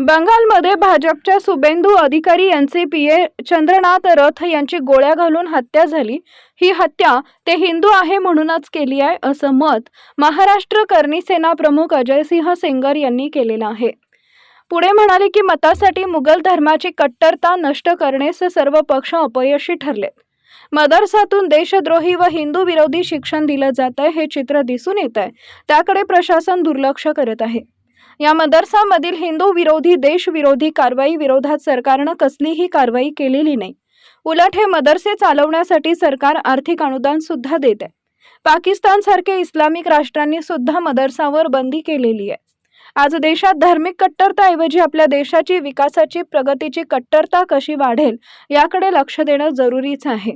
बंगालमध्ये भाजपच्या शुभेंदू अधिकारी यांचे पीए चंद्रनाथ रथ यांची गोळ्या घालून हत्या झाली। ही हत्या ते हिंदू आहे म्हणूनच केली आहे असं मत महाराष्ट्र करणी सेना प्रमुख अजयसिंह सेंगर यांनी केलेलं आहे। पुढे म्हणाले की मतासाठी मुघल धर्माची कट्टरता नष्ट करण्यास सर्व पक्ष अपयशी ठरलेत। मदरसातून देशद्रोही व हिंदू विरोधी शिक्षण दिलं जात आहे हे चित्र दिसून येत आहे, त्याकडे प्रशासन दुर्लक्ष करत आहे। या मदरसामधील हिंदू विरोधी देशविरोधी कारवाई विरोधात सरकारनं कसलीही कारवाई केलेली नाही। उलट हे मदरसे चालवण्यासाठी सरकार आर्थिक अनुदान सुद्धा देत आहे। पाकिस्तान सारखे इस्लामिक राष्ट्रांनी सुद्धा मदरसावर बंदी केलेली आहे। आज देशात धार्मिक कट्टरताऐवजी आपल्या देशाची विकासाची प्रगतीची कट्टरता कशी वाढेल याकडे लक्ष देणं जरुरीचं आहे।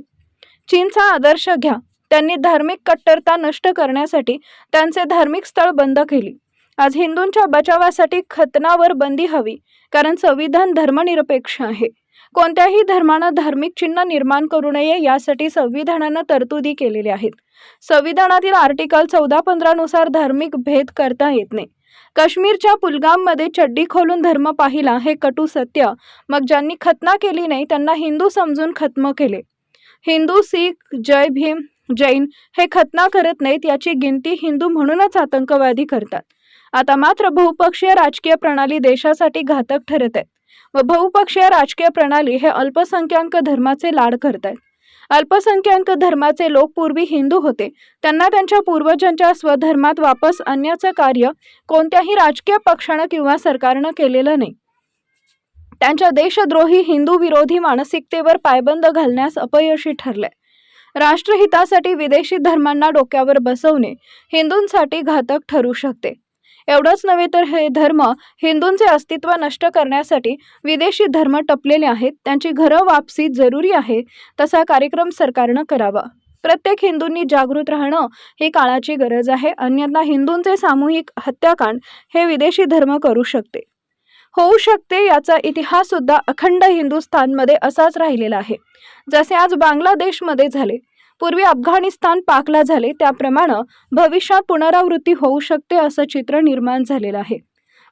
चीनचा आदर्श घ्या, त्यांनी धार्मिक कट्टरता नष्ट करण्यासाठी त्यांचे धार्मिक स्थळ बंद केली। आज हिंदूंच्या बचावासाठी खतनावर बंदी हवी, कारण संविधान धर्मनिरपेक्ष आहे। कोणत्याही धर्मानं धार्मिक चिन्ह निर्माण करू नये यासाठी संविधानानं तरतुदी केलेल्या आहेत। संविधानातील आर्टिकल 14-15 नुसार धार्मिक भेद करता येत नाही। काश्मीरच्या पुलगाममध्ये चड्डी खोलून धर्म पाहिला हे कटू सत्य। मग ज्यांनी खतना केली नाही त्यांना हिंदू समजून खत्म केले। हिंदू, सिख, जय भीम, जैन हे खतना करत नाहीत, याची गिनती हिंदू म्हणूनच आतंकवादी करतात। आता मात्र बहुपक्षीय राजकीय प्रणाली देशासाठी घातक ठरत आहे व बहुपक्षीय राजकीय प्रणाली हे अल्पसंख्याक धर्माचे लाड करतात। अल्पसंख्याक धर्माचे लोक पूर्वी हिंदू होते, त्यांना त्यांच्या पूर्वजांच्या स्वधर्मात वापस आणण्याचं कार्य कोणत्याही राजकीय पक्षानं किंवा सरकारनं केलेलं नाही। त्यांच्या देशद्रोही हिंदू विरोधी मानसिकतेवर पायबंद घालण्यास अपयशी ठरले। राष्ट्रहितासाठी विदेशी धर्मांना डोक्यावर बसवणे हिंदूंसाठी घातक ठरू शकते। एवढंच नव्हे तर हे धर्म हिंदूंचे अस्तित्व नष्ट करण्यासाठी विदेशी धर्म टपलेले आहेत, त्यांची घरं वापसी जरुरी आहे। तसा कार्यक्रम सरकारनं करावा। प्रत्येक हिंदूंनी जागृत राहणं ही काळाची गरज आहे, अन्यथा हिंदूंचे सामूहिक हत्याकांड हे विदेशी धर्म करू शकते, होऊ शकते। याचा इतिहास सुद्धा अखंड हिंदुस्थानमध्ये असाच राहिलेला आहे। जसे आज बांगलादेशमध्ये झाले, पूर्वी अफगाणिस्तान, पाकला झाले, त्याप्रमाणे भविष्यात पुनरावृत्ती होऊ शकते असं चित्र निर्माण झालेलं आहे।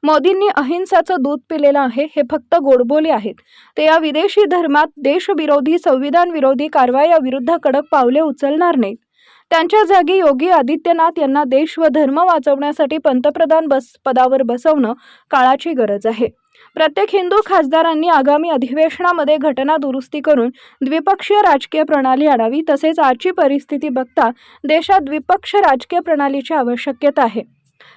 मोदींनी अहिंसाचं दूध पिलेलं आहे, हे फक्त गोडबोले आहेत। ते या विदेशी धर्मात देशविरोधी संविधान विरोधी कारवाया कडक पावले उचलणार नाहीत। त्यांच्या जागी योगी आदित्यनाथ यांना देश व धर्म वाचवण्यासाठी पंतप्रधान पदावर बसवणं काळाची गरज आहे। प्रत्येक हिंदू खासदारांनी आगामी अधिवेशनामध्ये घटना दुरुस्ती करून द्विपक्षीय राजकीय प्रणाली आणावी। तसेच आजची परिस्थिती बघता देशात द्विपक्षीय राजकीय प्रणालीची आवश्यकता आहे,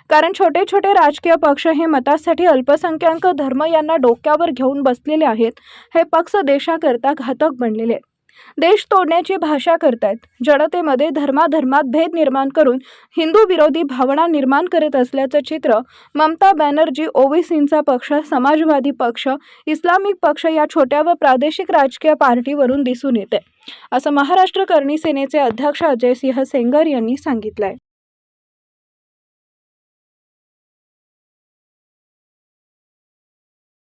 कारण छोटे छोटे राजकीय पक्ष हे मतासाठी अल्पसंख्याक धर्म यांना डोक्यावर घेऊन बसलेले आहेत। हे पक्ष देशाकरता घातक बनलेले आहेत, देश तोडण्याची भाषा करतायत, जनतेमध्ये धर्मात भेद निर्माण करून हिंदू विरोधी भावना निर्माण करत असल्याचं चित्र ममता बॅनर्जी, ओवैसींचा पक्ष, समाजवादी पक्ष, इस्लामिक पक्ष या छोट्या व प्रादेशिक राजकीय पार्टीवरून दिसून येते, असं महाराष्ट्र करणी सेनेचे अध्यक्ष अजयसिंह सेंगर यांनी सांगितलंय।